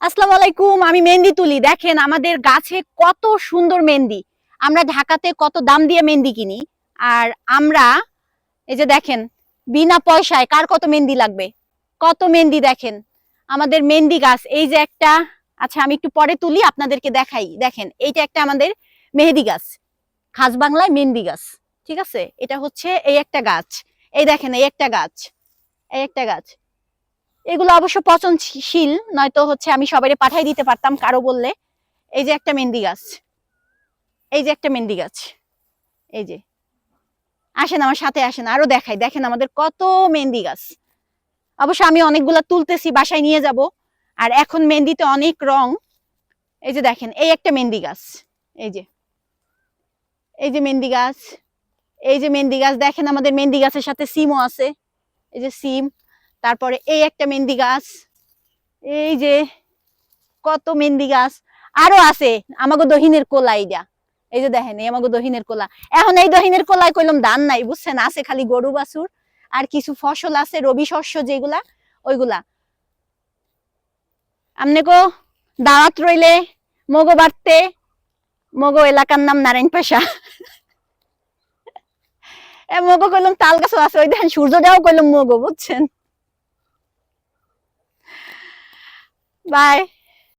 আসসালামু আলাইকুম। আমি মেহেন্দি তুলি। দেখেন আমাদের গাছে কত সুন্দর মেহেন্দি। আমরা ঢাকাতে কত দাম দিয়ে মেহেন্দি কিনি, আর আমরা এই যে দেখেন বিনা পয়সায় কার কত মেহেন্দি লাগবে, কত মেহেন্দি দেখেন আমাদের মেহেন্দি গাছ। এই যে একটা, আচ্ছা আমি একটু পরে তুলি আপনাদেরকে দেখাই। দেখেন এইটা একটা আমাদের মেহেদি গাছ, খাস বাংলায় মেহেন্দি গাছ, ঠিক আছে। এটা হচ্ছে এই একটা গাছ, এই দেখেন এই একটা গাছ, এই একটা গাছ। এগুলো অবশ্য পচনশীল, নয়তো হচ্ছে আমি সবাইকে পাঠাই দিতে পারতাম কারো বললে। এই যে একটা মেহেন্দি গাছ, এই যে একটা মেহেন্দি গাছ, এই যে, আসেন আমার সাথে আসেন আরো দেখাই। দেখেন আমাদের কত মেহেন্দি গাছ। অবশ্য আমি অনেকগুলা তুলতেছি, বাসায় নিয়ে যাব। আর এখন মেহেন্দিতে অনেক রং। এই যে দেখেন এই একটা মেহেন্দি গাছ, এই যে, এই যে মেহেন্দি গাছ, এই যে মেহেন্দি গাছ। দেখেন আমাদের মেহেন্দি গাছের সাথে সিমও আছে, এই যে সিম। তারপরে এই একটা মেহেন্দি গাছ, এই যে কত মেহেন্দি গাছ আরো আছে। আমাগো দহিনের কোলা এইটা, এই যে দেখেন এই আমাগো দহিনের কোলা। এখন এই দহিনের কোলায় কইলাম ধান নাই, বুঝছেন, আছে খালি গরু বাছুর আর কিছু ফসল আছে, রবি শস্য যেগুলা, ওইগুলা। আমনে গো দাওয়াত রইলে মগো বাড়তে, মগো এলাকার নাম নারায়ণ পাশা। মগো কইলাম তাল গাছও আছে, ওই দেখেন সূর্যটাও কইলাম মগো, বুঝছেন। বাই।